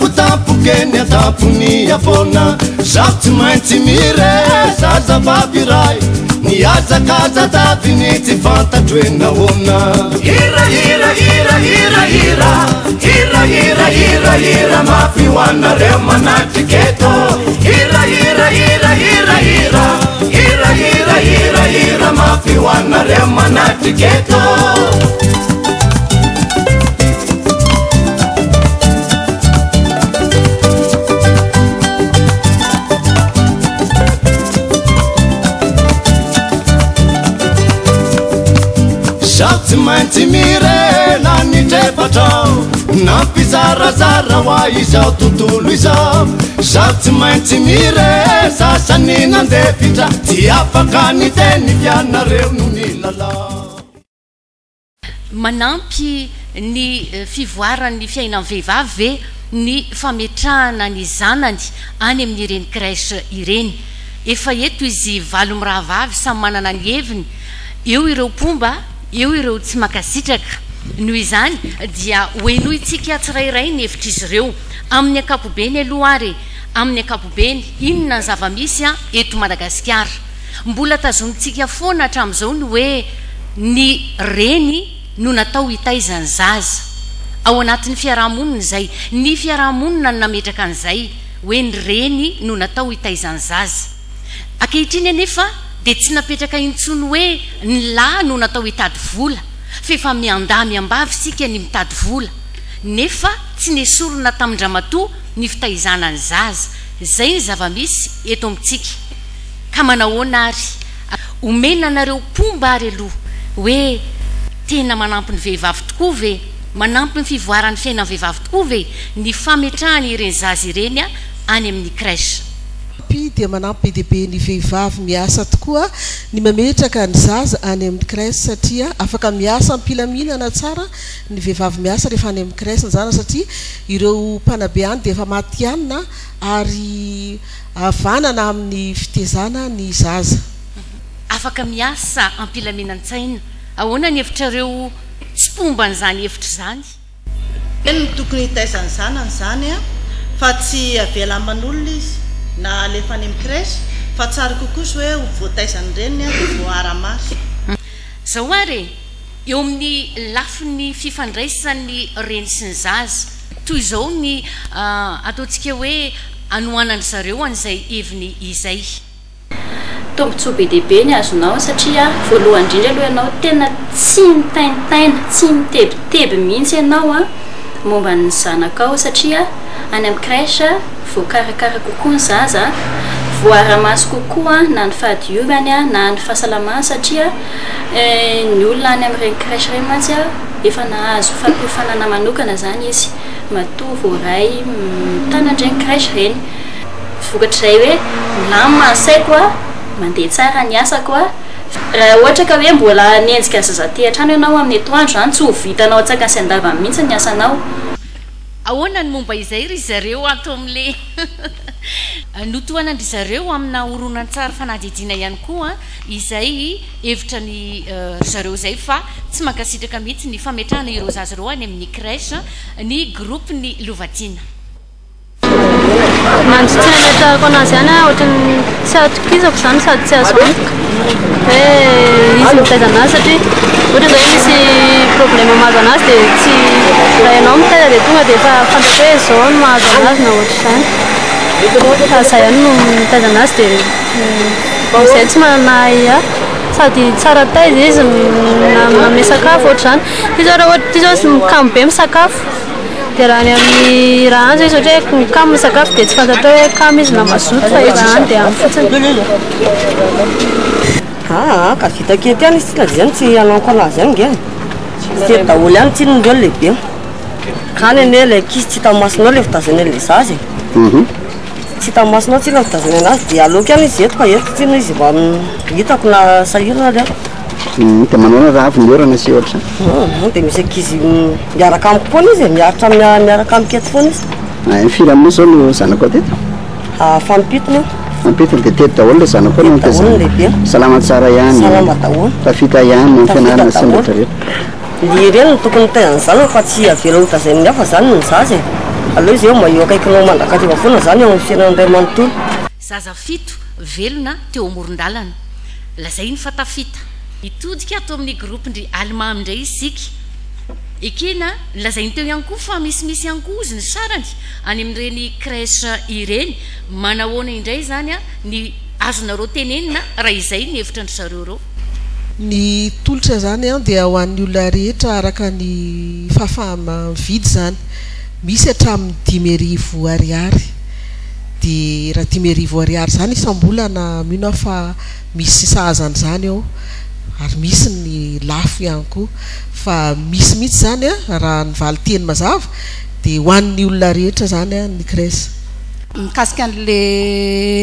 tampotampokeny atampony avona zaho tsy maintsy mire zazavaviray niazakaza taviny tsy fantatro hoe nahoana hira hira hira hira hira hira hira hira hira mafy hoanareo manatriketo hira hira hira hira hira hira hira hira hira mafy hoanareo manatriketo zaho tsy maintsy mirena nitrefatrao nampizarazara hoa izao tontolo izao zaho tsy maintsy mire sasany nandefitra tsy afaka niteny fianareo no ny lalao manampy ny fivoaran'ny fiainan'ny vehivavy ve ny fametrahana ny zanany any amin'ireny crèche ireny efa eto izy valo mirahavavy samy manana ny heviny eo ireo pomba eo ireo tsy makasitraka noho izany dia hoenoy tsika tsirairay ny hevitra izy ireo amin'ny ankapobeny aloha ary amin'ny ankapobeny inona ny zava-misy eto Madagasikara mbola tazonitsika foana hatramin'izao ny hoe ny reny no natao hitaizany zaza ao anatin'ny fiarahamonina izay ny fiarahamonina no nametraka an'izay hoe ny reny no natao hitaizany zaza ankehitriny anefa dia tsy napetraka intsony hoe ny lahy no natao hitady vola fa efa miandahy-miambavy sika ny mitady vola nefa tsy nesorona tamin-dramatoa ny fitaizana ny zaza izay ny zava-misy eto amintsika ka manahoana ary omena anareo pomba ary aloha hoe tena manampy ny vehivavy tokoa ve manampy ny fivoaran'ny fiainan'ny vehivavy tokoa ve ny fametrahany ireny zaza ireny any amin'ny crèche dia manampy be dia be ny vehivavy miasa tokoa ny mametraka ny zaza any amin'ny crèche satria afaka miasa ampilaminana tsara ny vehivavy miasa rehefa any amin'ny crèche ny zana satria ireo mpanabe any dia efa matianina ary avanana amin'ny fitezana ny zaza afaka miasa ampilaminantsaina ahoana ny hevitrareo tsy pomban'izany hevitra zany eny tokony hitaizany zanany zany fa tsy avela aman'olona izy na alefa any amin'ny crèche fa tsara kokoa sy hoe voataizany reny voara-maso zao ary eo amin'ny lafin'ny fifandraisan'ny reny sy ny zaza toy izao ny ataontsika hoe anohanany zareo an'izay heviny izay tombontsoa be dia be ny azonao satria voalohany indrindra aloha ianao tena tsy mitaintaina tsy mitebiteby mihitsy ianao momba ny zanakao satria any amin'ny crèche voakarakara kokoa ny zaza voara-maso kokoa na ny fahadiovany na ny fahasalamana satria ny olona any amin'ireny crèche ireny mantsy efa nahazo fampihofanana manokana zany izy matoa voaray tanandreny crèche ireny vokatr'izay hoe milamina ny saiko mandeha tsara ny asako raha ohatra ka hoe mbola nienjika zazaty hatrano ianao amin'ny etoandro zany tsy ho vitanao tsaka sy andava mihitsy ny asanao ahoana ny momba izay ry zareo ato amin'le notohana ry zareo amina oronan tsara fanadidina ihany koa izay hevitra ny zareo zay fa tsy mankasitraka mihitsy ny fametrahana ireo zaza ireo any amin'ny crèche ny groupe ny Lovatina manjotsina metako anazy ihany ohatrany tsy atokizako zany sady tsy azo antoka hoe izy mitaiza anazy satria ohatra zay misy problème mahazo anazy dia tsy raha ianao mitaiza dia tonga dia efa fantatra hoe zao no mahazo anazy na ohatra izany fa zay ihany no mitaiza anazy dia izay tsy mananahy sady tsara taiza izy manome sakafo ohatra zany ty zao mikamo be misakafo dia raha ny amin'ny raha any zay izy ohatra hoe mikamo misakafo dia tsy fantatra hoe kamo izy na mazoto fa efa any dia amin'ny fotsiny ka vita kety ihany izy tsy lazany tsy hananko anazy ihany ngeny tsy daholo ihany tsinondreo ny lehibe kany ane ilay kizy tsy hita masonao le fitazana ilay zaza tsy hita masonao tsy la fitazana anazy dia aloka ihany izy eto fa eto tsino izy mba hitako na sahirana le dia manao raha avy miorana sy ohatra dia misy ankizy miaraka amiko foana izy miaritra miaraka amiketo foana izy firy aminao zao no zanako ateto fampitony fampitony dia teto daholo le zanako no lehibe salama tsara ihany salama daholo tafita ihany no fianarana sy rehetra ny ireny no tokony taizany zany fa tsy avela hotazay amin'ny hafa zany ny zaza aloha izy eo maio akaikinao mandrakariva foana zany eo amin'ny fiainan'andray manontolo zaza fito velona teo amoron-dalana lazay ny fatafita itodika atao amin'ny groupe ndry allemand indray isika ekena lazainy teo ihany koa fa misimisy ihany koa izy ny sarany any amin'ireny crèche ireny manahoana indray zany a ny azonareo tenenina raha izay ny hevitra ny zareo reo ny tolotra zany a dia ho an'ny olona rehetra araka ny fahafahamividy zany misy hatramin'ny 5,000 ariary dia raha 5,000 ariary zany isam-bolana mino fa misy sahazany zany ao ary misy ny lafo ihany koa fa misy mihitsy zany a raha nivaly teny mazava dia ho an'ny olona rehetra zany a ny crèche mikasika an'le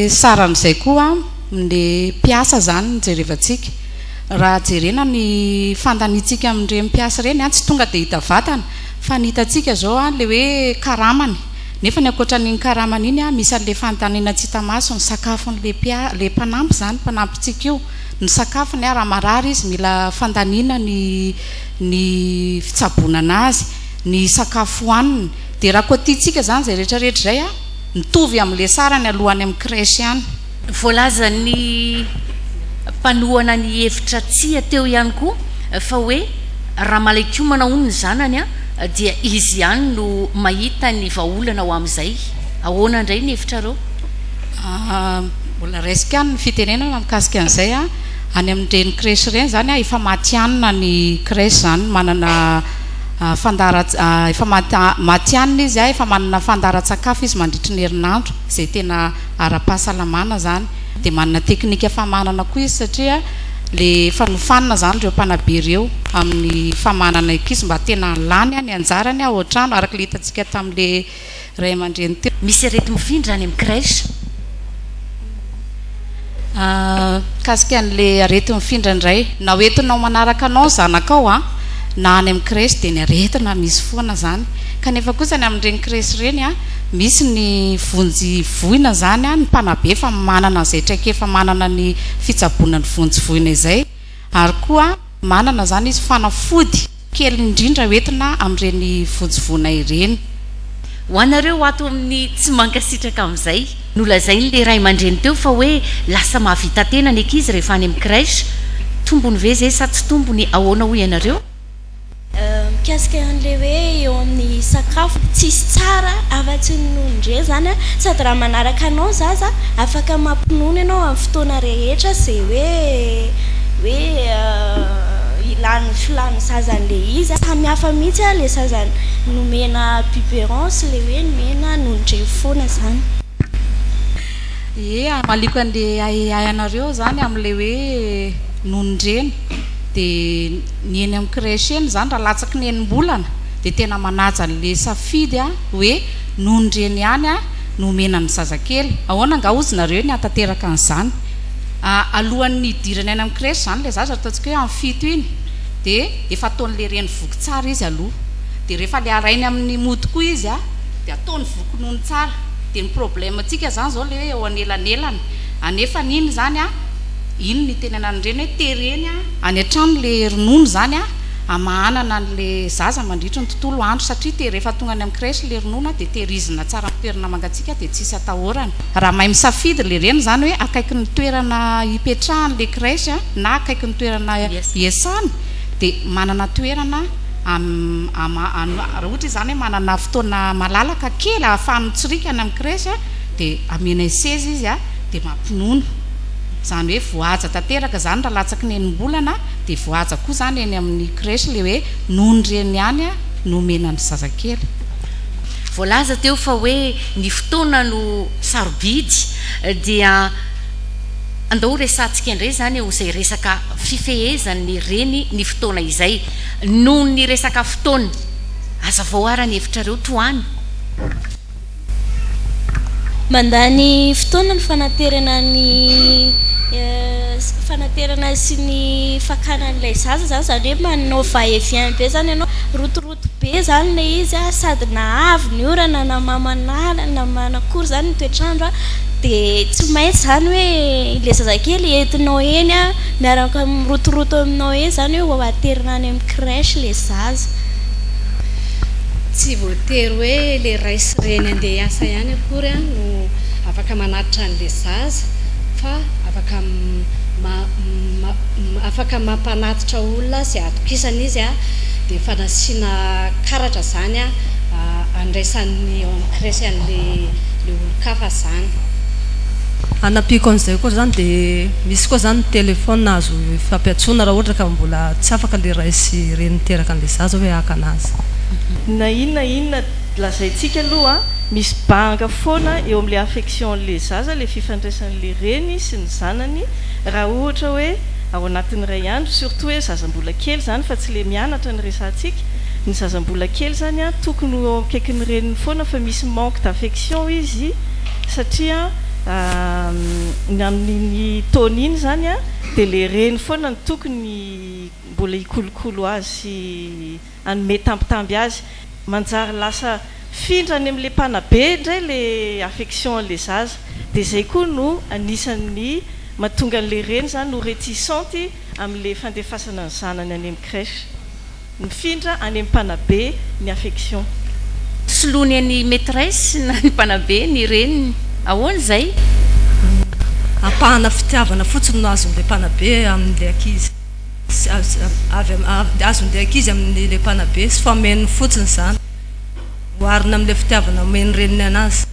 saran'izay koa le mpiasa zany nijerevantsika raha jerena ny fandanitsika amin'ireny mpiasa reny a tsy tonga dia hita vatana fa ny hitantsika zao a le hoe karamany nefa ny ankoatran'iny karamany iny a misy an'le fanontaniana tsy hita maso ny sakafon'le le mpanampy zany mpanampytsika io ny sakafony a raha marary izy mila fandaniana ny fitsabonana azy ny sakafo hoaniny dia raha koa tiatsika zany zay rehetrarehetra zay a mitovy amin'le sarany alohany amin'ny crèche ihany voalaza ny mpanohana ny hevitra tsia teo ihany koa fa hoe raha malakiomana hono ny zanany a dia izy ihany no mahita ny vahaolana ho amin'izay ahoana indray ny hevitrareo mbola resika any ny fitenenana mikasika an'izay a any amin'ireny crèche ireny zany a efa matianina ny crèche zany manana efa matianina izy a efa manana fandara-tsakafo izy mandritry ny herinandro zay tena ara-pahasalamana zany dia manana teknika famanana koa izy satria le fanofanana zany ireo mpanabe ireo amin'ny famanana ankizy mba tena lany a ny anjarany a ohatrano araka le hitantsika tamin'le ray aman-dreny teo misy arety mifindra any amin'ny crèche kasika an'le arety mifindra indray na hoentinao manaraka anao zanakao a na any amin'ny crèche dia ny aretina misy foana zany kanefa kosa ny amin'ireny crèche ireny a misy ny vonjy voina zany a ny mpanabe fa manana zay traika efa manana ny fitsabona ny vonjy voina izay ary koa manana zany izy fanafody kely indrindra hoentina amin'ireny vonjy voina ireny ho anareo ato amin'ny tsy mankasitraka amin'izay nolazainy le ray aman-dreny teo fa hoe lasa mahavita tena ny ankizy rehefa any amin'ny crèche tombony ve zay sa tsy tombony ahoana hoy ianareo mikasika an'le hoe eo amin'ny sakafo tsisy tsara afa-tsy nonondre zany a sady raha manaraka anao zaza afaka mampinono ianao amin'ny fotoana rehetra zay hoe ilany filany zazan'le izy samihafa mihitsy a le zazany nomena biberance le hoe nomena nondre foana zany maliko an'le ayanareo zany amin'le hoe nonondreny dia ny eny amin'ny crèche eny zany raha latsaky ny enim-bolana dia tena manaja an'le safidy a hoe nonondreny ihany a nomena ny zazakely ahoana nga ozinareo ny atateraka an'izany alohan'ny idirany any amin'ny crèche zany le zaza ataontsika hoe amin'ny fito iny dia efa ataon'le reny voky tsara izy aloha dia rehefa le arainy amin'ny mody koa izy a dia ataony voky-nono tsara dia ny problème antsika zany zao le hoe eo anelanelany anefa n'iny zany a iny ny tenenan'ireny hoe tereny a any an-trano le ronono zany a amahanana n'le zaza mandritra ny tontolo andro satria te rehefa tonga any amin'ny crèche le ronono dia tehirizina tsara amin'ny toerana mangatsika dia tsisy atahorany raha mahay misafidy le reny zany hoe akaiky ny toerana hipetrahan'le crèche na akaiky ny toerana iasany dia manana toerana raha ohatra zany hoe manana fotoana malalaka kely ahafahany tsirika any amin'ny crèche dia amena seza izy a dia mampinono zany hoe voaja tanteraka zany raha latsaky ny enim-bolana dia voaja koa zany eny amin'ny crèche le hoe nonondreny ihany a nomena ny zazakely voalaza teo fa hoe ny fotoana no sarobidy dia andao resantsika indray zany ho zay resaka fifehezany reny ny fotoana izay noho ny resaka fotoana aza voaarany hevitrareo toany mandany fotoana ny fanaterana ny fanaterana sy ny fakanan'ilay zaza zany zany hoe manao va-et-vient be zany ianao rotoroto be zany le izy a sady na avy ny orana na mamanala na manakory zany ny toetrandro a dia tsy maintsy zany hoe le zazakely entinao eny a miaraka mirotoroto aminao eny zany hoe ho aterina any amin'ny crèche le zaza tsy voatery hoe le raisy reny andeha asa ihany akory a no afaka manatitra an'le zaza fa afaka mampanatitra olona zay atokisana izy a dia fanasiana karatra zany a andraisan'ny eo amin'ny crèche an'le olo-kafa zany. Anapiko an'izay koa zany dia misy koa zany telefôna azo fampiatsoana raha ohatra ka mbola tsy afaka le raisy reny teraka an'le zaza hoe haka anazy. Na inona lazaintsika aloha misy banga foana eo amin'le affection le zaza le fifandraisan'le reny sy ny zanany raha ohatra hoe ao anatin'ny ray andro surtout hoe zazambola kely zany fa tsy le mianatra ny resantsika ny zazambola kely zany a tokony eo akaikin'ny reniny foana fa misy manque d'affection izy satria ny amin'ny taona iny zany a dia le reny foana ny tokony mbola hikolokolo azy sy anome tambitamby azy manjary lasa findrany amin'le mpanabe indray le affection le zaza dia zay koa no anisan'ny mahatonga an'le reny zany no réticente amin'le fandefasana ny zanany any amin'ny crèche mifindra any amin'ny mpanabe ny affection. Soloany any maîtresse na ny mpanabe ny reniny ahoana zay? Ampahana fitiavana fotsiny no azon'le mpanabe amin'le ankizy azon'le ankizy amin'le mpanabe sy fameny fotsiny zany oharina amin'le fitiavana omeny reniny anazy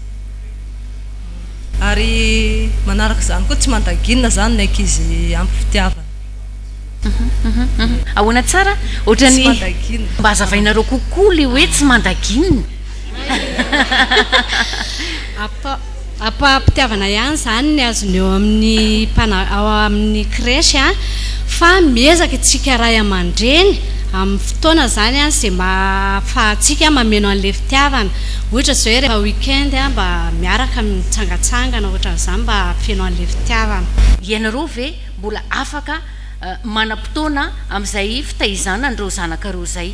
ary manaraka zany koa tsy mandaginina zany ny ankizy ampy fitiavana. Ahoana tsara ohatrany mba azavainareo kokoa le hoe tsy mandaginina. Apa-pitiavana ihany zany ny azony eo amin'ny ao amin'ny crèche a fa miezaka itsika ray aman-dreny amin'ny fotoana zany a zay mahafahantsika mameno an'le fitiavana ohatra zao hoe rehefa weekend a mba miaraka mitsangatsangana ohatran'izany mba feno an'le fitiavana. Ianareo ve mbola afaka manam-potoana amin'izay fitaizana an'ireo zanak'ireo zay?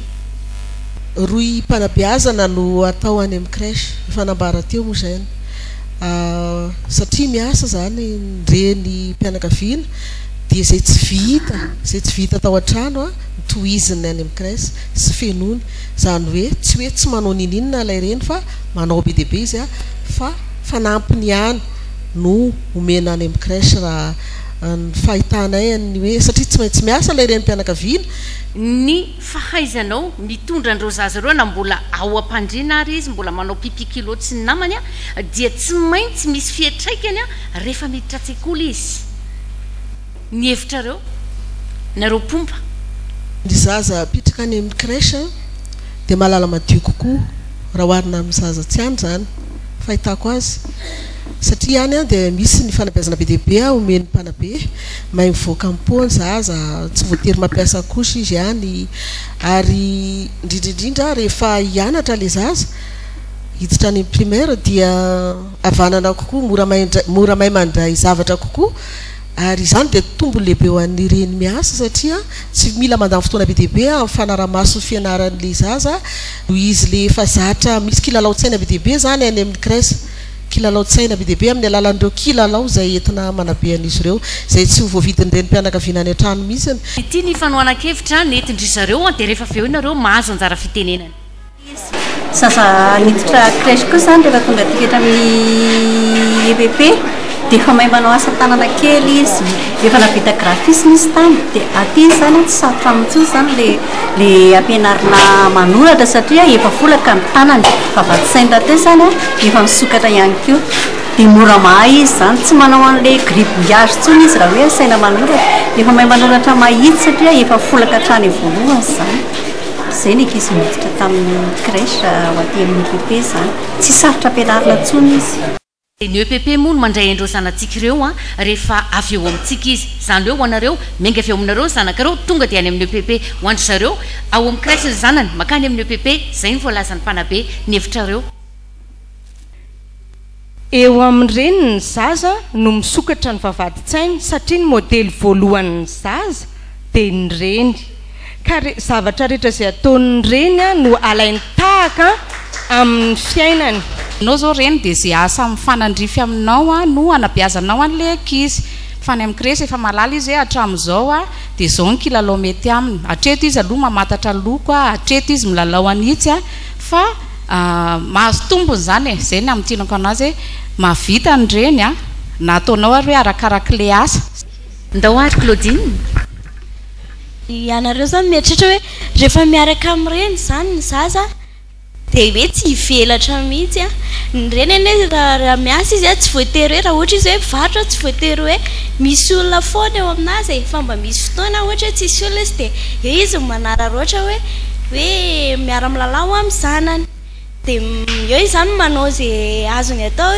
Roy mpanabeazana no atao any amin'ny crèche fanambara teo moa zany satria miasa zany reny mpianakaviana dia zay tsy vita tao an-trano a tohiziny any amin'ny crèche sy fenony zany hoe tsy manao ninina ilay reny fa manao be dehibe izy a fa fanampiny ihany no omena any amin'ny crèche raha ny fahitanay ny hoe satria tsy maintsy miasa ilay reny mpianakaviana. Ny fahaizanao mitondra an'ireo zaza ireo na mbola ao am-pandriana ary izy mbola manao pipi kilotsy ny namany a dia tsy maintsy misy fietraikany a rehefa miditra an-tsekoly izy. Ny hevitrareo nareo pompa ny zaza pitraka any amin'ny crèche dia mahalala madio kokoa raha oharina amin'ny zaza tsy any zany fahitako azy satria any a dia misy ny fanabeazana be dehibe a omeny mpanabe mahay mivoaka am-po ny zaza tsy voatery mampiasa kosy izy any ary indrindraindrindra rehefa hianatra le zaza hiditra any primaire dia avanana kokoa mora mahay mandray zavatra kokoa ary izany dia tombony lehibe ho an'ny reny miasa satria tsy mila mandany fotoana be dehibe amin'ny fanaramaso fianaran'le zaza no izy le efa zatra misy kilalao-tsaina be dehibe zany any amin'ny crèche kilalao-tsaina be dehibe amin'ny alalan'ireo kilalao zay entina manabe an'izy ireo zay tsy ho voavidin'ireny mpianakaviana any an-trano mihitsy. Ity ny fanohanan-kevitra nentindry zareo dia rehefa avy eo nareo mahazo anjara fitenenana. Zaza niditra crèche koa zany rehefa tonga tikatra amin'ny EPP dia efa mahay manao asa tanana kely izy efa navita graphisme izy tany dia aty zany tsy sarotra amin'intsony zany le ampianarina manoratra satria efa volaka ny tanany fa vatisaina teo zany efa misokatra ihany koa dia mora mahay izy zany tsy manao an'le gribouillage intsony izy raha hoe saina manoratra efa mahay manoratra mahitsy satria efa volaka hatrany voalohany zany. Zay ny ankizy miditra tamin'ny crèche ho aty amin'ny EPP zany tsy sarotra ampianarina intsony izy. Ny EPP moa no mandray andreo zanantsika ireo rehefa avy eo amintsika izy zany hoe ho anareo menga avy eo aminareo zanak'ireo tonga dia any amin'ny EPP ho andry zareo ao amin'ny crèche ny zanany makany amin'ny EPP zay ny voalazan'ny mpanabe ny hevitrareo. Eo amin'ireny ny zaza no misokatra ny vavadi-tsainy satria ny modely voalohan'ny zaza dia ny reny ka zavatra rehetra izay ataon'ny reny no alainy tahaka amin'ny fiainany. Anao zao reny dia zay asa mifanandrify aminao no anabeazanao an'le ankizy fa ny amin'ny crèche efa malala izy hoe hatramin'izao dia zao ny kilalao mety aminy hatreto izy aloha mamatatra loko hatreto izy milalao anitsy fa mahazo tombony zany zay ny amin'tinako anazy hoe mahavita ny reny a na ataonao ary hoe arakaraka le asa ndahoary Claudine ianareo zany mieritreritra hoe rehefa miaraka amin'ireny zany ny zaza dia hoe tsy hivelatra mihitsy a ny reny ane raha miasa izy a tsy voatery hoe raha ohatra izy hoe mivarotra tsy voatery hoe misy olona foana eo aminazy e fa mba misy fotoana ohatra hoe tsisy olona izy dia eo izy manararoatra hoe miara milalao amin'ny zanany dia eo izy zany manao zay azony atao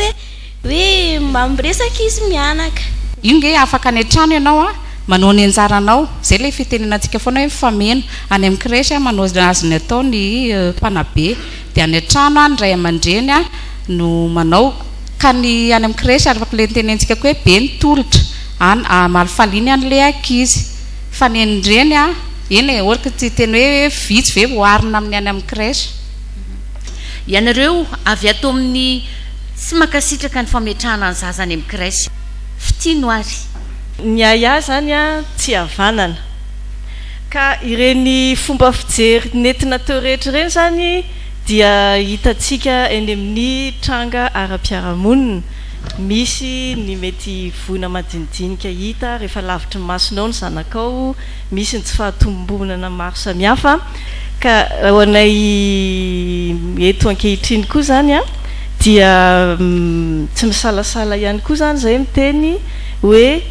hoe mba miresaka izy mianaka io nge afaka any an-trano ianao a manao ny anjaranao zay le fitenenantsika foana hoe fameno any amin'ny crèche manao azony atao ny mpanabe dia any an-trano a ny ray aman-dreny a no manao ka ny any amin'ny crèche afaka le tenentsika koa hoe be ny tolotra any malifaliny an'le ankizy fa ny andreny a eny ohatra tsy teny hoe vitsy ve voarina amin'ny any amin'ny crèche ianareo avy ato amin'ny tsy makasitraka ny fametrahana ny zaza any amin'ny crèche fitino ary ny aya zany a tsy havanana ka ireny fomba fijery nentina teo rehetra ireny zany dia hitantsika eny amin'ny tranga ara-piarahamonina misy ny mety voina madinidinika hita rehefa lavitra ny masonao ny zanakao misy ny tsy fahatombonana maro samihafa ka ho anay eto ankehitriny koa zany a dia tsy misalasala ihany koa zany zay miteny hoe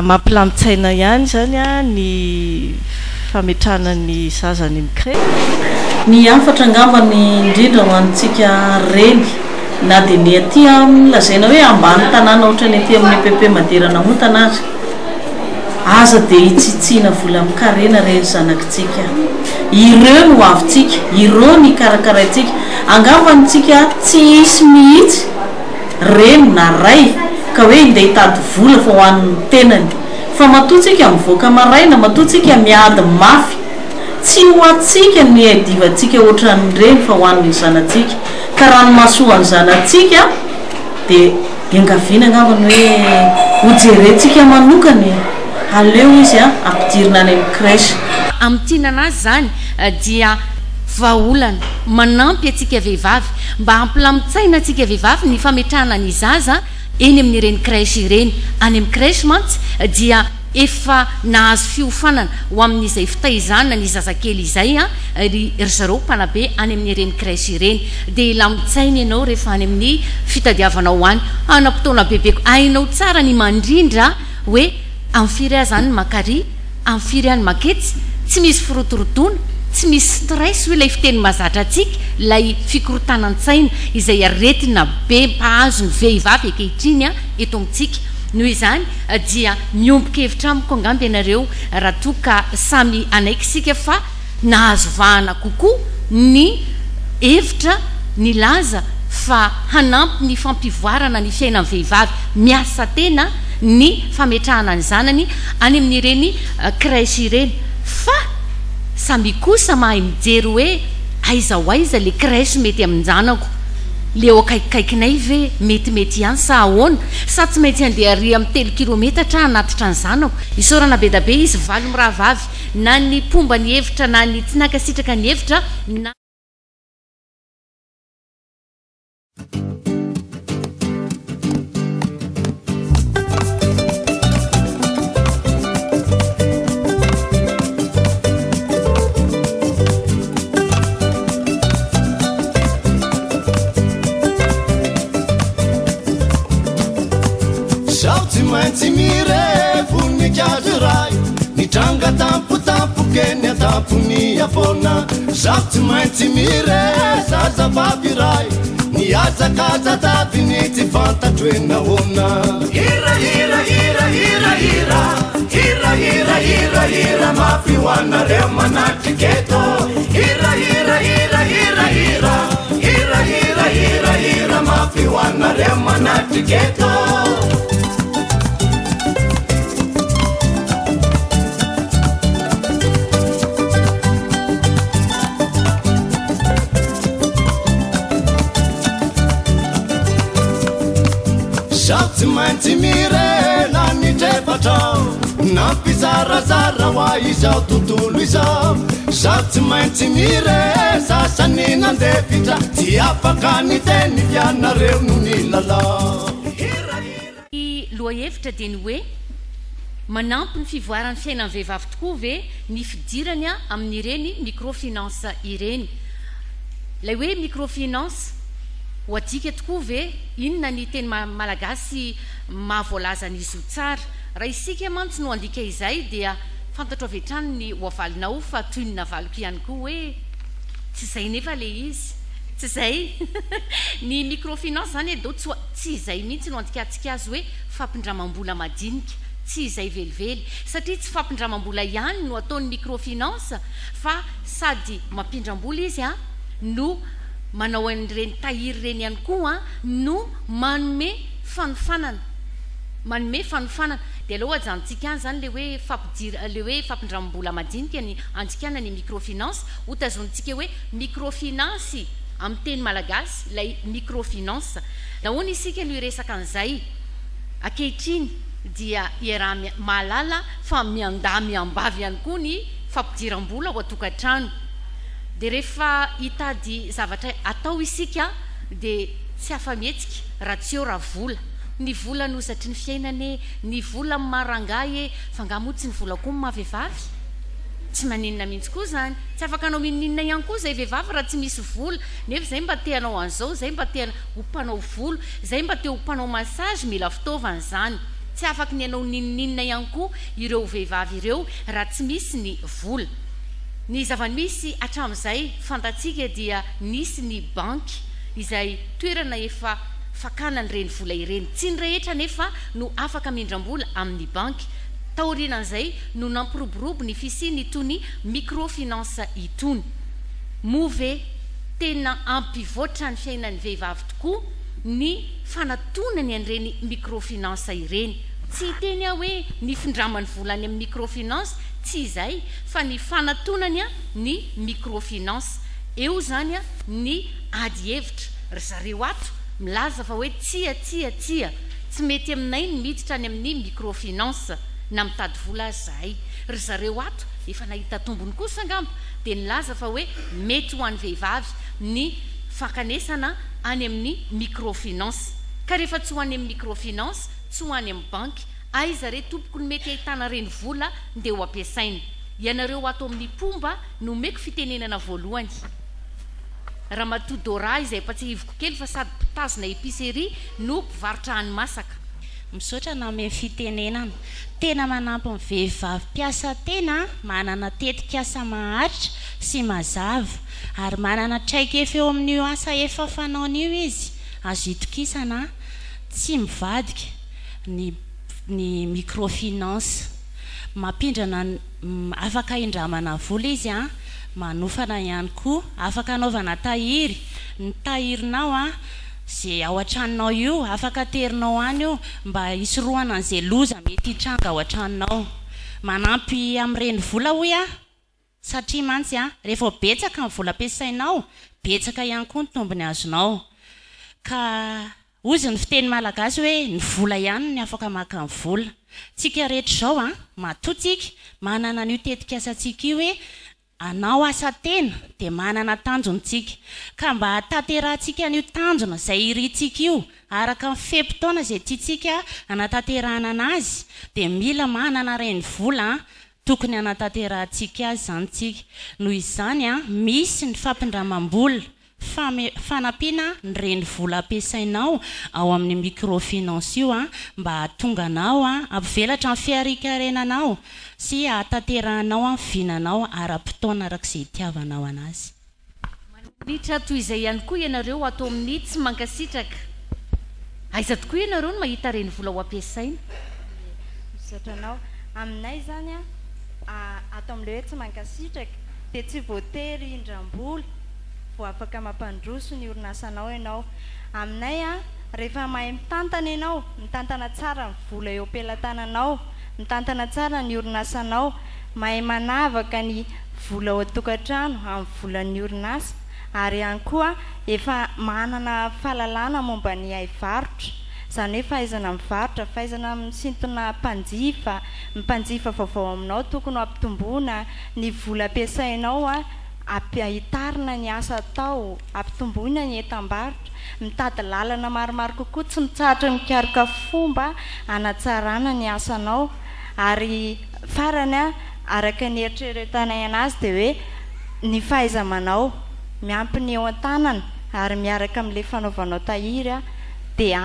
mampilamitsaina ihany zany a ny fametrahana ny zaza ny micré ny afatra angamba ny indrindra ho antsika reny na dia ny aty lazaina hoe ambany tanàna ohatra ny aty amin'ny EPP Maderana Montana azy aza dia hitsitsina vola mikarena reny zanakitsika ireo no avitsika ireo ny karakaraintsika angamba ntsika tsy hisy mihitsy reny na ray ka hoe indeha hitady vola fa ho an'ny tenany fa matoatsika mivoaka maraina matoatsika miady mafy tsy ho atsika ny adivantsika ohatran'ny reny fa ho an'ny zanatsika ka raha ny masoan'ny zanatsika dia engaviana angambany hoe hojerentsika manokany aleo izy a ampidirina any amin'ny crèche amin'tinanazy zany dia vaolana manampy atsika vehivavy mba hampilamitsaina atsika vehivavy ny fametrahana ny zaza eny amin'ireny crèche ireny any amin'ny crèche mantsy dia efa nahazo fiofanana ho amin'izay fitaizana ny zazakely izay a ry zareo mpanabe any amin'ireny crèche ireny dia lamitsaina ianao rehefa any amin'ny fitadiavanao any anam-potoana bebeko ainao tsara ny mandrindra hoe amfiry ahy zany makary amfiry any maketsy tsy misy firotorotona tsy misy stress hoe ilay fiteny mazatra atsika ilay fikorotanan-tsaina izay aretina be mpahazo ny vehivavy ankehitriny a eto amintsika noho izany dia miombon-kevitra amiko angamba ianareo raha toa ka samy anaiky sika fa nahazo vahana kokoa ny hevitra ny laza fa hanampy ny fampivoarana ny fiainan'ny vehivavy miasa tena ny fametrahana ny zanany any amin'ireny crèche ireny fa samy kosa mahay mijery hoe aiza ho aiza le crèche mety amin'ny zanako le eo akaikikaikinay ve metimety ihany sa ahoana sa tsy maintsy andeha ary amin'ny 3 kilometatra hanatitra ny zanako isorana be da be izy valo mirahavavy na ny pomba ny hevitra na ny tsy nakasitraka ny hevitra na Tsy maintsy mirevoninikazo ray nitranga tampotampokeny atampony afona zaho tsy maintsy mire zazavavy ray niazakaza taviny tsy fantatro hoe nahoana hira hira hira hira hira hira hira hira hira mafy hoanareo manatriketo hira hira hira hira hira hira hira hira hira mafy hoanareo manatriketo Zaho tsy maintsy mirena nitrefatra nampizarazara hoa izao tontolo izao zaho tsy maintsy mire sasany nandefitra tsy afaka ny teny fianareo no ny lalao i lohahevitra dia ny hoe manampy ny fivoaran'ny fiainan'ny vehivavy tokoa ve ny fidirany a amin'ireny microfinance ireny lay hoe microfinance ho adika tokoa ve inona ny teny malagasy mahavoalaza n'izy ho tsara raha isika mantsy no andika izay dia fantatra avy hatrany ny hoavalinao fa toy ny navaloko ihany koa hoe tsy izay nefa le izy tsy izay ny microfinance zany do tsy izay mihitsy no andikatsika azy hoe fampindramam-bola madinika tsy izay velively satria tsy fampindramam-bola ihany no ataony microfinance fa sady mampindram-bola izy a no manao an'ireny tahiry reny ihany koa no manome fanofanana dia aloha ajanontsika any zany le hoe fampindramam-bola madinika ny anjikana ny microfinance ho tazonitsika hoe microfinance amin'ny teny malagasy lay microfinance nahoana isika no iresaka an'izay ankehitriny dia iaraha mahalala fa miambavy ihany koa ny fampidiram-bola ho atokantrano dia rehefa hitady zavatra atao isika dia tsy afa-mihetsika raha tsy eo raha vola ny vola nozatry ny fiainane ny vola marangay fa ngamotsy ny vola koa mavehivavy tsy maninona mihitsy koa zany tsy afaka anao mininona ihany koa zay vehivavy raha tsy misy vola nefa zay mba teanao an'izao zay mba te hompanao volo zay mba te hompanao massage mila fitaovana zany tsy afaka ny anao nininina ihany koa ireo vehivavy ireo raha tsy misy ny vola ny zava-misy hatramin'izay fantatsika dia nisy ny banky izay toerana efa fakana ny reny vola ireny tsy ny rehetra nefa no afaka mindram-bola amin'ny banky taorianan'izay no nampiroborobo ny fisiny itony microfinance itony move tena ampivoatra ny fiainan'ny vehivavy tokoa ny fanatonany an'ireny microfinance ireny tsy teny a hoe ny findramany volany amin'ny microfinance tsy izay fa ny fanatonany a ny microfinance eo zany a ny ady hevitra ry zareo ato milaza fa hoe tsia tsy mety aminay ny miditra any amin'ny microfinance na mitady vola zahay ry zareo ato efa nahita tombony kosa angamba dia nilaza fa hoe mety ho an'ny vehivavy ny fankanesana any amin'ny microfinance ka rehefa tsy ho any amin'ny microfinance tsy ho any amin'ny banky aiza re tompoko ny mety ahitana reny vola ndia ho ampiasaina ianareo ato amin'ny pomba no meko fitenenana voalohany raha matodora izay patsihivoko kely fa sady pitazona épicerie no mpivarotra hany masaka misaotra na ame fitenenana tena manampy ny vehivavy mpiasa tena manana tetika asa maharitra sy mazava ary manana traika efa eo amin'io asa efa fanaon'io izy azo itokisana tsy mivadika ny microfinance mampindrana afaka indramana vola izy manofana ihany koa afaka anaovana tahiry ny tahirinao zay ao an-tranonao io afaka terinao any io mba isorohana an'izay loza mety hitranga ao an-tranonao manampy amin'ireny vola hoy satria mantsy rehefa betsaka ny vola ampiasainao betsaka ihany koa ny tombony azonao ka ozy ny fiteny malagasy hoe ny vola ihany ny afaka maka ny vola tsika rehetra zao matotsika manana n'io tetika asantsika io hoe anao asa tena dia manana tanjontsika ka mba hataterahantsika n'io tanjona izay irintsika io araka ny fepitaona izay tiatsika anatanterahana anazy dia mila manana reny vola tokony anatanterahανtsika azy zany tsika noho izany misy ny fampindramam-bola fanampiana ny reny vola ampiasainao ao amin'ny microfinance io mba hahatonga anao ampivelatra ny fiarikarenanao sy hahatanterahanao amin'ny vinanao ara-potoana arak'izay itiavanao anazy manitra toy izay ihany koa ianareo atao amin'ny tsy mankasitraka aiza tokoa ianareo no mahita reny vola ho ampiasaina misatranao aminay zany atao amin'ilay hoe tsy mankasitraka dia tsy voatery indram-bola vo afaka mampandroso ny orinasanao ianao aminay rehefa mahay mitantana ianao mitantana tsara ny vola eo am-pelantananao mitantana tsara ny orinasanao mahay manavaka ny vola ao an-tokantrano amin'ny volan'ny orinasa ary ihany koa efa manana fahalalana momba ny hay varotra izany hoe fahaizana mivarotra fahaizana misintona mpanjifa vaovao aminao tokony ampitomboana ny vola ampiasainao a ampiahitarina ny asa atao ampitomboina ny entam-barotra mitady lalana maromaro kokoa tsy mitsahatra mikaroka fomba anatsarana ny asanao ary farany a araka ny eritreretanay anazy dia hoe ny fahaiza-manao miampy ny eo an-tanana ary miaraka amin'ilay fanaovanao tahiry a dia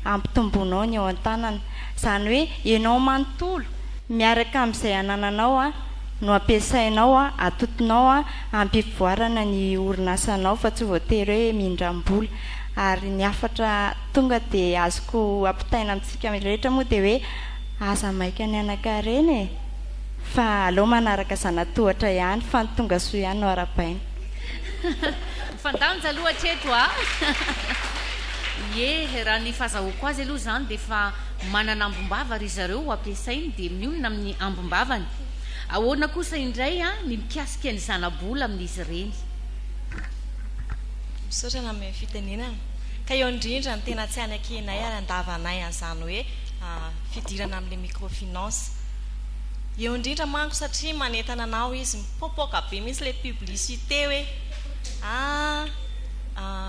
ampitomboinao ny eo an-tanana izany hoe ianao manontolo miaraka amin'izay anananao a no ampiasainao a atotonao a ampivoarana ny orinasanao fa tsy voatery hoe mindram-bola ary ny afatra tonga dia azoko ampitaina amintsika rehetra moa dia hoe aza maika ny anakareny fa aleo manaraka zanatohatra ihany fa ny tonga soa ihany no arabaina fandanja aloha hatreto a ye raha ny fahazahoko azy aloha zany dia fa manana ambombava ry zareo ampiasainy dia mionona amin'ny ambombavany ahoana kosa indray a ny mikasika ny zanabola amin'izy ireny misaotrana amin'ny fitenenana ka eo indrindra ny tena tsy anakenay ary andavanay an'izany hoe fidirana amin'ilay microfinance eo indrindra manko satria manentana anao izy mipopoka be mihitsy ilay publicité hoe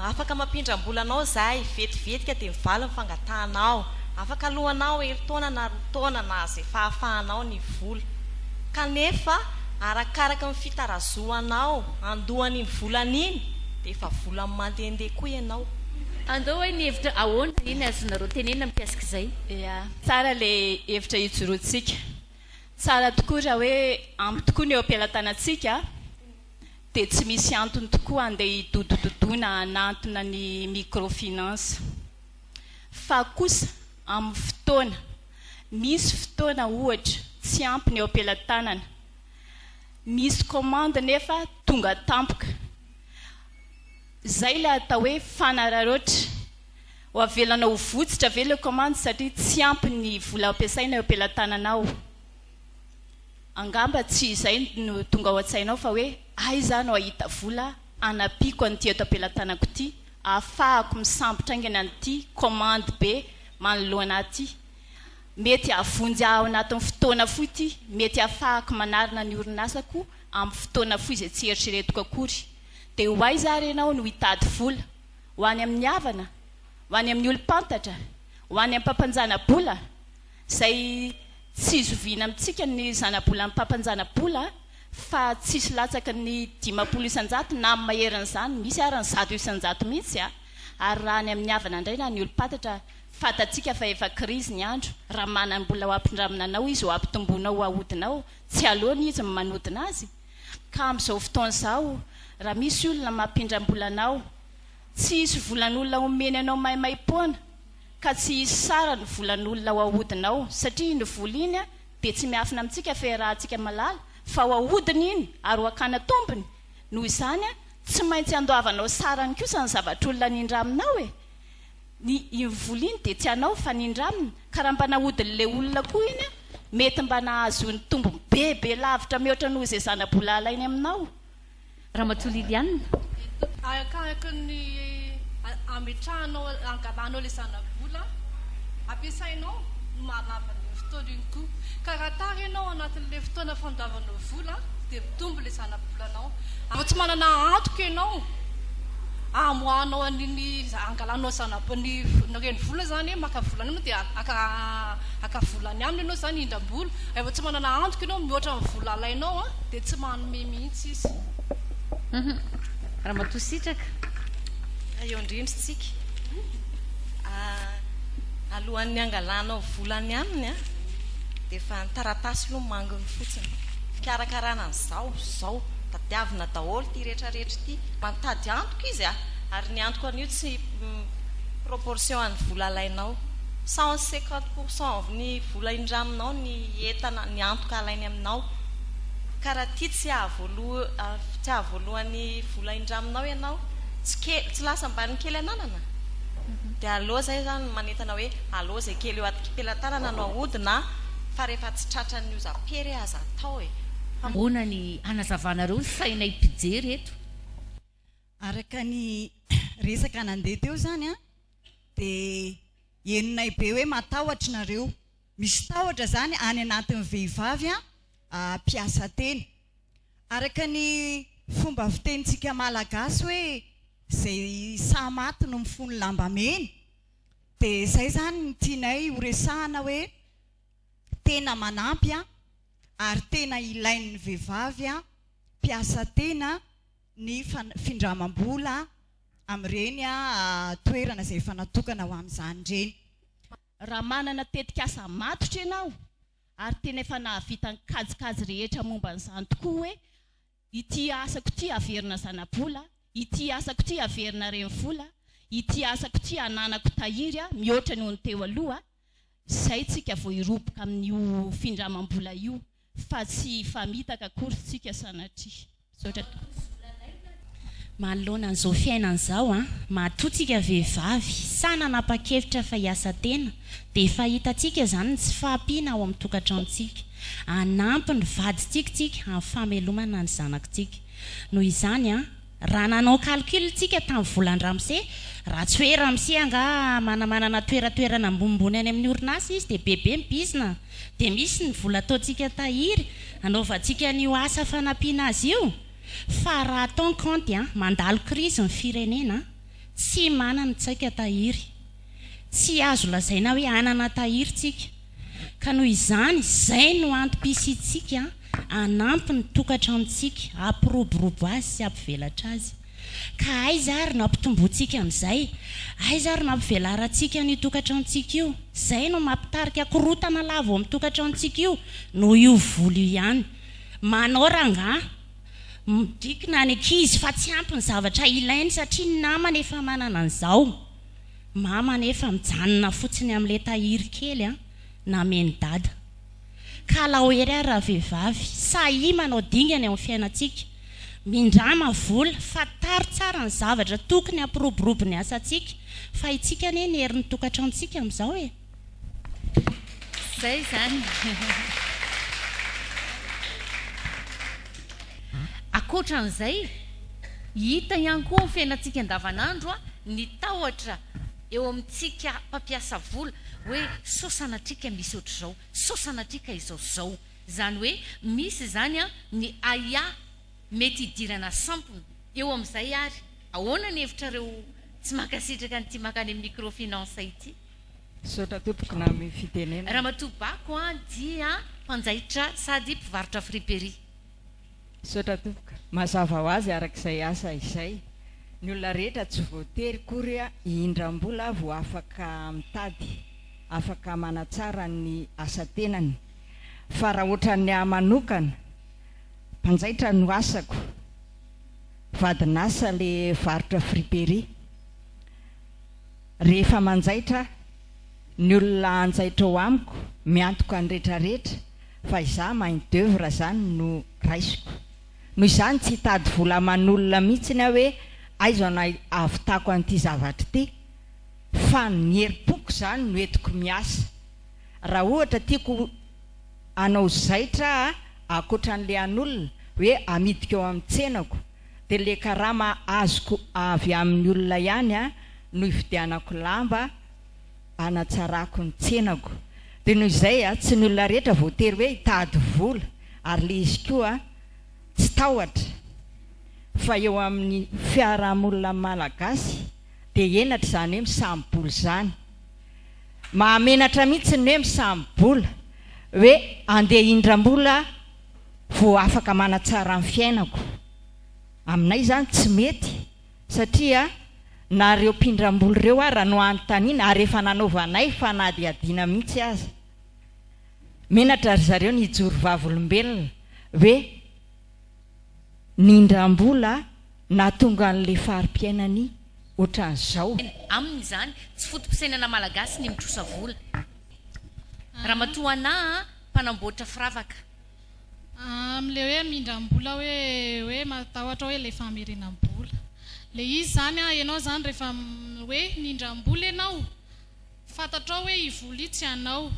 afaka mampindram-bola anao zahay vetivetika dia mivaly mifangatanao afaka alohanao herintaona na roataona na zay fahafahanao ny vola kanefa arakaraka ny fitarazoanao andohan'iny volan'iny dia efa vola mandehandeha koa ianao andao hoe ny hevitra ahoana iny azonareo tenena mipiasika izay tsara le hevitra ijoroantsika tsara tokoa raha hoe ampy tokoa ny eo am-pialatanantsika dia tsy misy antony tokoa andeha hidodododoina anantona ny microfinance fa kosa amin'ny fotoana misy fotoana ohatra tsy ampy ny eo am-pialatanana misy commande nefa tonga tampoka zay la atao hoe fanararoatra ho avelana ho votsitra ve le commande satria tsy ampy ny vola ampiasaina eo am-pialatananao angamba tsy izay no tonga ao an-tsainao fa hoe aiza no ahita vola anapiko an'ity eto am-pialatanako ity ahafahako misambotra aingana an'ity commande be manoloana aty mety avonjy ao anatin'ny fotoana foy ity mety ahafahako manarina ny orinasako amin'ny fotoana foy izay tsy eritreretiko akory dia ho aiza ary ianao no hitady vola ho any amin'ny havana ho any amin'ny olo-pantatra ho any amin'ny mpampanjana-bola izay tsy izoviana amintsika ny zana-bola amin'ny mpampanjana-bola fa tsisy latsaka ny 50 isan-jato na amin'ny maheran'izany misy ary ny 100 isan-jato mihitsy ary raha any amin'ny havana indray na ny olo-pantatra fatatsika fa efa krizy ny andro raha manany mbola ho ampindramina anao izy ho ampitomboinao ho ahodinao tsy aloana izy manodina azy ka amin'izao fotoana izao raha misy olona mampindram-bola anao tsy isy volan'olona omeny anao maimai-poana ka tsy isy sara ny volan'olona ho ahodinao satria ny vola iny dia tsy miafina amintsika ferahantsika malala fa ho ahodina iny ary ho akana tompony noho izany tsy maintsy andoavanao sarany kosa ny zavatr'olona nindraminao ny vola iny dia tsy anao fa nindramina ka raha mba nahodin'ilay olona koa iny mety mba nahazo ny tombony bebe lavitra mihoatra noho izay zana-bola alainy aminao raha matolilianina araka ny ametrahanao angalanao le zana-bola ampiasainao no mahalava ny fotoana iny koa ka raha tary ianao anatin'ilay fotoana fandoavanao vola dia mitombo le zana-bolanao fa tsy manana antoka ianao amoanao an'iny angalanao zanany reny vola zany maka volany io dia aka volany aminy ianao zany indram-bola efa tsy manana antoka ianao mihoatra amin'ny vola alainao dia tsy manome mihitsy izy raha matositraka eo indrindratsika alohan'ny angalanao volany aminy dia efa ny taratasy aloha manginy fotsiny fikarakarana n'izao tadiavina daholo ty rehetrarehetra ty mantady antoka izy ary ny antoko an'io tsy proportion an'ny vola alainao 150% ny vola indraminao ny entana ny antoka alainy aminao ka raha ty tsy ahavoalohan'ny vola indraminao ianao tsy lasa mban'ny kely ananana dia aloha zay zany manentana hoe aloha zay kely eo atim-pialatanana no ahodina fa rehefa tsy tratran'io zapery aza atao ahoana ny anazavanareo saina hipijery eto araka ny resaka nandeha teo zany dia enonay be hoe matahotra nareo misy tahotra zany any anatin'ny vehivavy mpiasa teny araka ny fomba fitenitsika malagasy hoe zay samaty no mifony lamba meny dia zay zany ny tianay horesahana hoe tena manampy ary tena ilain'ny vehivavy mpiasa tena ny findramam-bola amin'ireny toerana izay efa natokana ho amin'izany ireny. Raha manana tetikasa matotra ianao ary tena efa nahavita ny kajikajy rehetra momba an'izany tokoa hoe ity asako ity averina zana-bola, ity asako ity averina renivola, ity asako ity ananako tahiry mihoatra ny ony teo aloha, izay tsika vao hiroboka amin'io findramam-bola io fa tsy famitaka akory tsika sanatria. Manoloana an'izao fiainan'izao matotsika vehivavy sana nanapa-kevitra fa hiasa tena dia efa hitantsika zany tsy fahampiana ao amin'ny tokantranontsika anampy ny vadintsika tsika amin'ny famelomana ny zanakitsika. Noho izany raha nanao calcultsika tamin'ny volan-dramose raha tsy hoe ramose anga manamanana toeratoerana ambonimbony any amin'ny orinasa izy dia bebe mibizina dia misy ny vola ataontsika tahiry anaovantsika n'io asa fanampiana azy io. Fa raha atao compte mandalo crise ny firenena tsy manana tsaika tahiry, tsy azo lazaina hoe anana tahiry tsika. Ka noho izany zay no antom-pisitsika anampy ny tokantranontsika ampiroborobo azy sy ampivelatra azy. Ka aiza ary no ampitomboantsika amin'izay, aiza ary no ampivelaratsika ny tokantranontsika io, zay no mampitarika korotana lava ao amin'ny tokantranontsika io no io vola io ihany. Manao ranga midikina ny ankizy fa tsy ampy ny zavatra ilainy satria ny namana efa manana an'izao. Mama nefa mijanona fotsiny amin'ilay tahiry kely na meny dada. Ka lahoery ary raha vehivavy sahy manao dingany amin'ny fiainantsika, mindrama vola fa tary tsara ny zavatra tokony ampiroborobo ny asantsika fa itsika ane ny herin'ny tokantranontsika amin'izao e. Zay zany. Akoatran'izay hita ihany koa amin'ny fiainantsika andavanandro ny tahotra eo amintsika mpampiasa vola hoe sosanatrika misy ohatr'izao, sosanatrika izao. Zany hoe misy zany ny aya mety hidirana sampony eo amin'izay ary ahoana ny hevitrareo tsy makasitraka nyty makany amin'ny microfinance ity. Saotra tompoko na amin'ny fitenena. Raha matobako dia mpanjaitra sady mpivarotra friperie. Saotra tompoko mazava ho azy arak'izay asa izay ny olona rehetra tsy voatery kory hihindram-bola vao afaka mitady, afaka manatsara ny asa tenany. Fa raha ohatra ny manokana mpanjaitra no asako, vadinasa le varotra friperie, rehefa manjaitra ny olona anjaitra ao amiko miantoka ny rehetrarehetra fa izaho main d'œuvre zany no raisiko. Noho izany tsy hitady vola aman'olona mihitsiny hoe aiza na avitako an'ity zavatra ity, fa ny herim-poko zany no entiko miasa. Raha ohatra tiako anao zaitra akoatran'le an'olona hoe amidika eo amin'ny tsenako dia le karama azoko avy amin'ny olona ihany no hividianako lamba anatsarako ny tsenako. Dia noho izay tsy ny olona rehetra voatery hoe hitady vola ary le izy koa tsy tahotra. Fa eo amin'ny fiarahamonina malagasy dia enatra zany hoe misambola zany. Mahamenatra mihitsy ny hoe misambola hoe andeha hindram-bola vao afaka manatsara ny fiainako. Aminay zany tsy mety satria na reo mpindram-bola reo raha no anontaniana ary efa nanaovanay fa nadiadiana mihitsy aza. Menatra ry zareo ny hijoro vavolombelona hoe ny indram-bola nahatonga an'le fari-piainany ohatran'izao. Amin'izany tsy fotom-pisainana malagasy ny mitrosa vola. Raha matoana mpanamboatra firavaka. Am'le hoe mindram-bola hoe matahotra hoe le famerenam-bola. Le izy zany ianao zany rehefa hoe mindram-bola ianao fantatrao hoe ivola io tsy anao.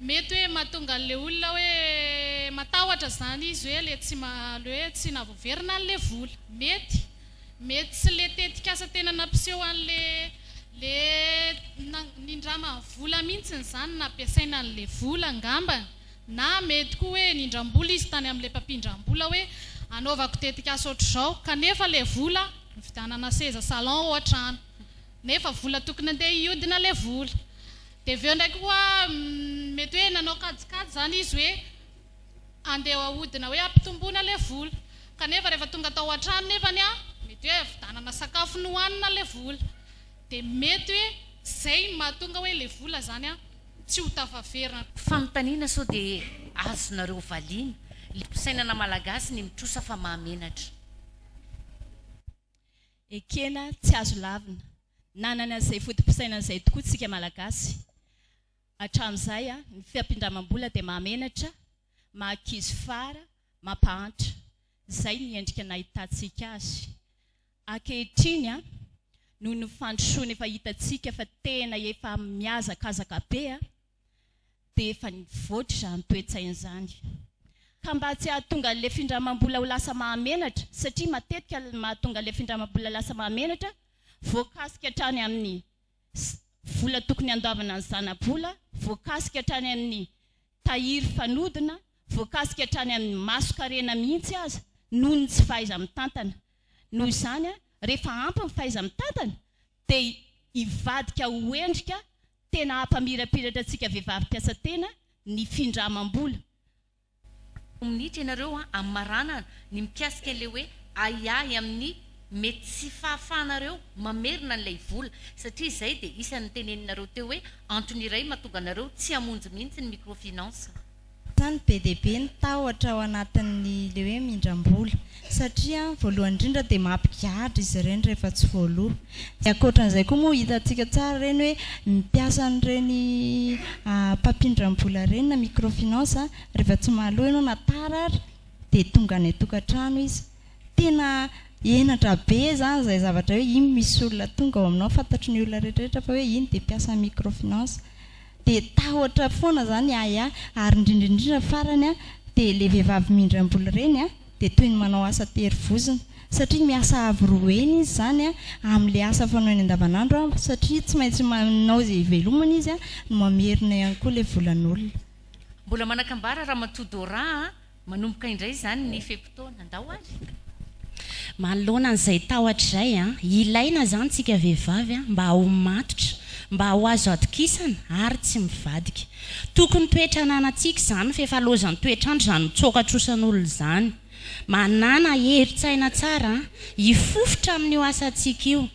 Mety hoe mahatonga an'le olona hoe matahotra zany izy hoe le tsy navoaverina an'le vola. Mety tsy le tetikasa tena nampiseho an'le nindramana angamba vola mihitsiny zany nampiasaina an'le vola angamba na mety koa hoe nindram-bola izy tany amin'le mpampindram-bola hoe anaovako tetika asa ohatr'izao kanefa le vola vidanana seza salon ohatrano nefa vola tokony andeha iodina le vola dia aveo ndraiky koa mety hoe nanao kajikajy zany izy hoe andeha ahodina hoe ampitomboana le vola kanefa rehefa tonga tao an-trano nefany mety hoe vidanana sakafo nohanina le vola dia mety hoe zay mahatonga hoe le vola zany tsy ho tafaverina. Fanontaniana sao dia azonareo valiana le mpisainana malagasy ny mitrosa fa mahamenatra. Ekena tsy azo lavina nanana izay fotom-pisainana izay tokoa tsika malagasy hatramin'izay ny fiampindramam-bola dia mahamenatra mahakizy fara mampahantra izay ny endrika nahitantsika azy ankehitriny noho ny fandrosoana efa hitantsika fa tena efa miazakazaka be dia efa nivoatra izany toe-tsaina izany ka mba tsy hahatonga le findramam-bola ho lasa mahamenatra satria matetika mahatonga le findramam-bola lasa mahamenatra voakasika hatrany amin'ny vola tokony andoavana ny zana-bola voakasika hatrany amin'ny tahiry fanodina voakasika hatrany amin'ny maso-karena mihitsy aza noho ny tsy fahaiza mitantana noho izany rehefa ampy ny fahaiza mitantana dia hivadika ho endrika tena hampamirapiratra antsika vehivavy mpiasa tena ny findramam-bola. Minitra ianareo amin'ny marana ny mikasika le hoe aiay amin'ny mety tsy fahafahanareo mamerina an'ilay vola satria izay dia isan'ny teneninareo teo hoe antony iray mahatonga anareo tsy hamonjy mihitsy ny microfinance. Zany be dia be ny tahotra ao anatin'ny le hoe mindram-bola satria voalohany indrindra dia mampigadra izy ireny rehefa tsy voaloha. Ankoatran'izay koa moa hitantsika tsara ireny hoe mpiasa an'ireny mpampindram-bola ireny na microfinance rehefa tsy mahaloha ianao na tara ary dia tonga any tokantrano izy tena enatra be zany izay zavatra hoe iny misy olona tonga ao aminao fantatry ny olona rehetrarehetra fa hoe iny dia mpiasa microfinance dia tahotra foana zany aya ary indrindraindrindra farany dia le vehivavy mindram-bola ireny dia toy ny manao asa terivozina satria miasa avy roa eny izy zany amin'le asa fanaony andavanandro satria tsy maintsy manao izay velomana izy no mamerina ihany koa le volan'olona. Mbola manakambara raha matodora manomboka indray zany ny fepotona andao azy. Manoloana an'izay tahotra izay ilaina zany tsika vehivavy mba ho matotra mba ho azo atokisana ary tsy mivadika tokony toetra ananantsika zany fefalozany toetrandro zany mitsokatrosan'olona zany manana heritsaina tsara hifofotra amin'io asantsika io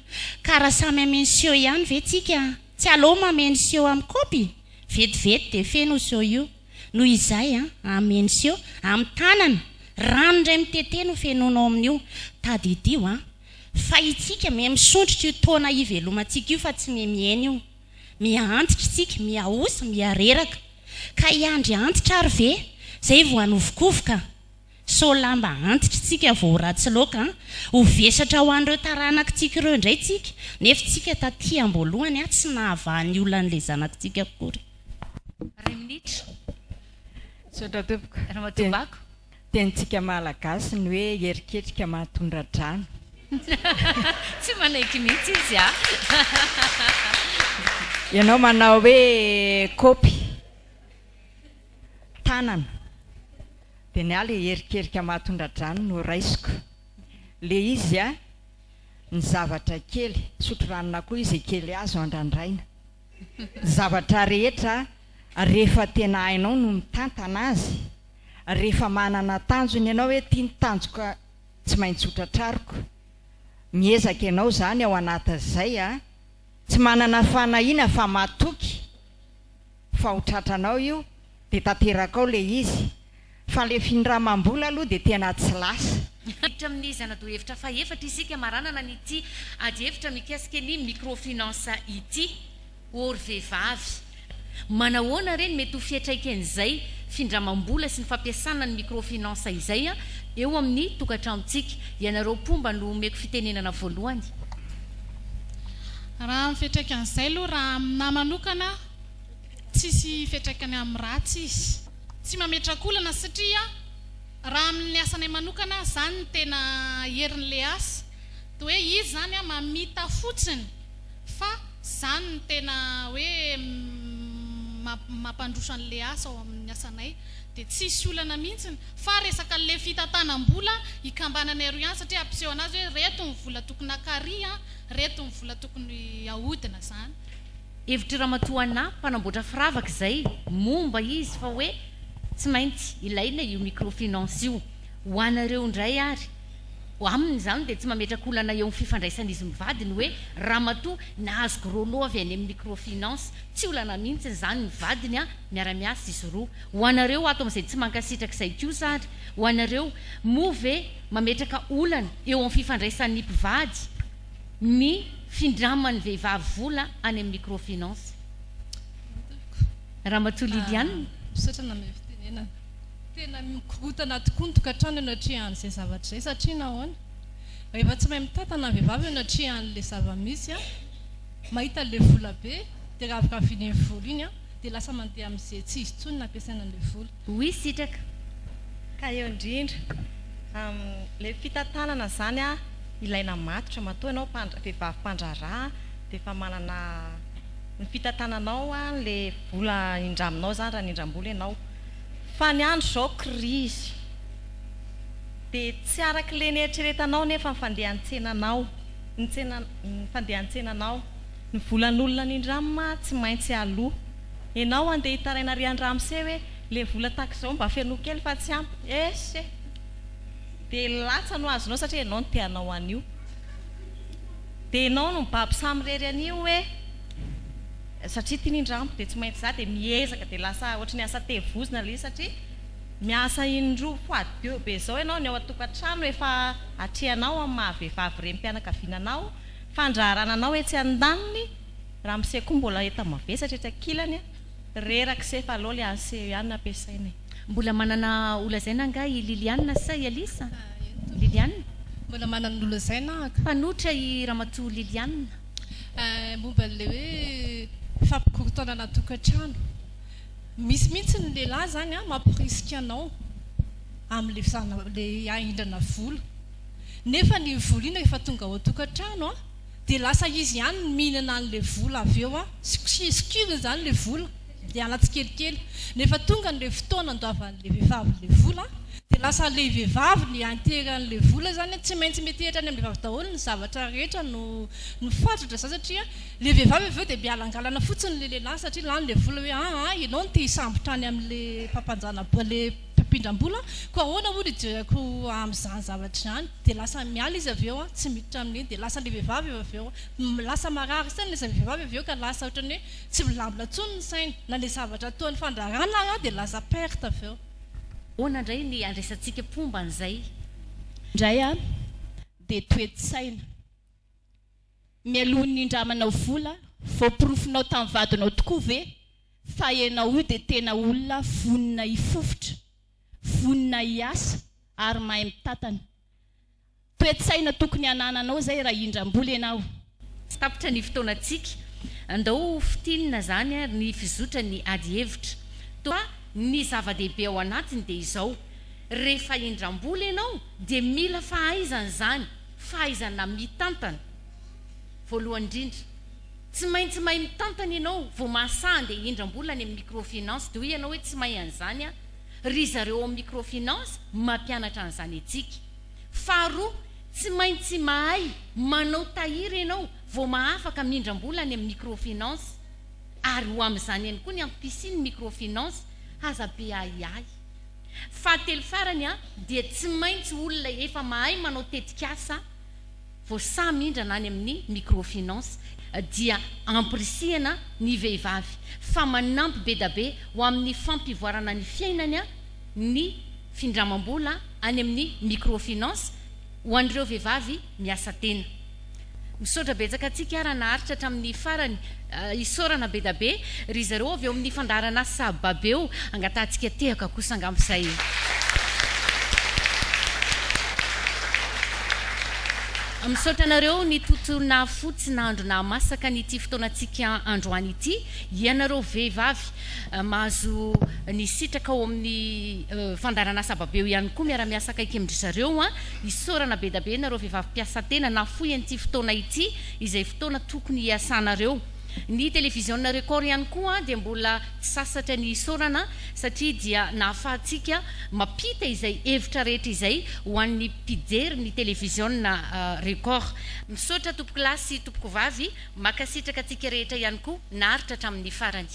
ka raha samy amensio ihany ve tsika tsy aloha mamensio amin'ny kopy vetivety dia feno sio io noho izay amensio amin'ny tanana rano indray mitete no fenonao amin'io tadidio fa itsika misontritra io taona ivelomantsika io fa tsy miaina io miantitra tsika miaosa miareraka ka iandry antitra ary ve zay vao anovokovoka so lamba antitra tsika vao ratsy loaka ho vesatra ho an'ireo taranakitsika ireo indray tsika nefa tsika taty amboalohany tsy nahavahan'ny olona an'le zanakitsika akory. Ray minitra sotra tompoko ramatobako tentsika malagasy ny hoe heriketrika mahatondra drano tsy manaiky mihitsy izy ianao manao hoe kopy tanana dia ny le herikerika mahatondra drano no raisiko le izy ny zavatra kely sotro ranona koa izy kely azo andrandraina zavatra rehetra rehefa tena hainao no mitantana azy rehefa manana tanjony ianao hoe tia ny tanjoka tsy maintsy hotratrariko miezaka ianao zany ao anatin'izay tsy manana fanahiana fa matoky fa hotratranao io dia tanteraka ao le izy fa le findramam-bola aloha dia tena tsy lasa. Hevitra amin'ny zanado hevitra fa efatra isika maranana n'ity ady hevitra mikasika ny microfinance ity ory vehivavy manahoana reny mety ho fiatraikan'izay findramam-bola sy ny fampiasana ny microfinance izay eo amin'ny tokantranontsika ianareo pomba no omeko fitenenana voalohany. Raha amin'ny fiatraikan'izay aloha raha amina manokana tsisy fiatraikany amin'ny ratsy izy tsy mametrakolana satria raha amin'ny asany manokana zany ny tena herin'le asa dia hoe izy zany mamita fotsiny fa zany ny tena hoe mampandrosa an'le asa ao amin'ny asanay dia tsisy olana mihitsiny fa resaka le fitantanam-bola ikambananay roa ihany satria ampiseho anazy hoe reto ny vola tokony akary reto ny vola tokony ahodina zany. Hevitry ramatoana mpanamboatra firavaka izay momba izy fa hoe tsy maintsy ilaina io microfinance io ho anareo indray ary aminy zany dia tsy mametraka olana eo amin'ny fifandraisan'izy mivadiny hoe ramatoa nahazoko rolo avy any amin'ny microfinance tsy olana mihitsy zany mivadiny miara-miasa izy roa ho anareo ato amin'izay tsy mankasitraka izay kosa ary ho anareo move mametraka olana eo amin'ny fifandraisan'ny mpivady ny findramany vehivavy vola any amin'ny microfinance. Ramatoa Liliane misaotra amin'ny fitenenana tena mikorotana tokoa ny tokantrano anatrehan'izay zavatra izay satria nahoana rehefa tsy mahay mitantana vehivavy anatrehan'le zava-misy mahita le vola be dia ravikaviany amin'ny vola iny dia lasa mandeha amin'izay tsy izy tsony nampiasaina an'le vola. Oui sitraka ka eo indrindra le fitantanana zany ilaina matotra matoa ianao vehivavy mpandraraha dia efa manana ny fitantananao le vola indraminao zany raha nindram-bola ianao fa ny andro zao crise dia tsy araka le nieritreretanao nefa nyfandehan-tsenanao ny fandehan-tsenanao ny volan'olona nindramina tsy maintsy aloha ianao andeha hitaraina rian-dramose hoe le vola takizao mba feno kely fa tsy ampy esy dia latsa no azonao satria ianao no teanao an'io dia ianao no mibaby samyrery an'io hoe satria tia nindramo dia tsy maintsy za dia miezaka dia lasa ohatrany asa tevozina le satria miasa indroa foadeo be zao ianao ny ao atokantrano efa atrehanao amin'ny mahavehivavy reny mpianakavinanao fandraharananao etsy an-daniny raha mise koa mbola eta mavesatra etakilany reraka se fa aloha le anseho ihany nampiasainay. Mbola manana olazaina nga i Liliane sa i Alisa? Liliane mbola manana olazaina mpanotra i ramatoa Liliane momba le hoe fampikorotana natokantrano misy mihitsy ny lehilahy zany mampirisika anao amin'le ahindrana vola nefa ny vola iny rehefa tonga ao tokantrano dia lasa izy ihany mihinana an'le vola avy eo skiriny zany le vola dia anatsikelikely nefa tonga n'le fotoana andoavan'le vehivavy le vola dia lasa le vehivavy ny anteran'le vola zany tsy maintsy metehitra any amin'ny vehivavy daholo ny zavatra rehetra no fatotra za satria le vehivavy avy eo dia mialangalana fotsiny le lehilahy satria lany le vola hoe ianao no te hisambotra any amin'le mpampanjana le mpindram-bola koa ahoana moa ny jerako amin'izany zavatra izany dia lasa miala izy avy eo tsy miditra amin'iny dia lasa le vehivavy avy eo lasa marary sainy le vehivavy avy eo ka lasa ohatrany hoe tsy milambona tsony ny sainy na le zavatra ataony fandrarana dia lasa perte avy eo. Hoana indray ny andraisantsika fomba an'izay indray dia toetsaina mialohan'ny indramanao vola voaporofinao tamin'ny vadinao tokoa ve fa ianao io dia tena olona vonina hifofotra vonina hiasa ary mahay mitantana toetsaina tokony hanananao zay raha indram-bola ianao. Tsy tapitra ny fotoanantsika andao fitinina zany ary ny fizotra ny ady hevitra toa ny zava-dehibe ao anatiny dia izao rehefa indram-bola ianao dia mila fahaizana zany fahaizana mitantana voalohany indrindra tsy maintsy mahay mitantana ianao vao mahasaha dia indram-bola any amin'ny microfinance dia hoe ianao hoe tsy mahay an'izany ry zareo amin'ny microfinance mampianatra an'izany antsika. Faharoa tsy maintsy mahay manao tahiry ianao vao mahafaka mindram-bola any amin'ny microfinance ary ho amin'izany ihany koa ny ampisiny microfinance haza be ahiahy. Fahatelo farany dia tsy maintsy olona efa mahay manao tetikasa vao samy indrana any amin'ny microfinance dia ampirisihana ny vehivavy fa manampy be da be ho amin'ny fampivoarana ny fiainany ny findramam-bola any amin'ny microfinance ho an'ireo vehivavy miasa tena. Misaotra betsaka antsika ara naharitra hatramin'ny farany isorana be da be ry zareo avy eo amin'ny fandarana sababeo angatantsika tehaka kosa angampizay. Misaotra anareo ny tontolona fotsy na andro na masaka nyity fotoanantsika androany ity ianareo vehivavy mahazo ny sitraka ao amin'ny fandarana sababeo ihany koa miara-miasa kaiky amindry zareo isorana be da be nareo vehivavy mpiasa tena nafoy an'ity fotoana ity izay fotoana tokony hiasanareo ny télévision record ihany koa dia mbola tsy sasatra ny sorana satria dia nahafahantsika mampita izay hevitra rehetra izay ho an'ny mpijery ny télévision record. Misaotra tompoko lahy sy tompoko vavy, makasitraka antsika rehetra ihany koa naharitra hatramin'ny farany.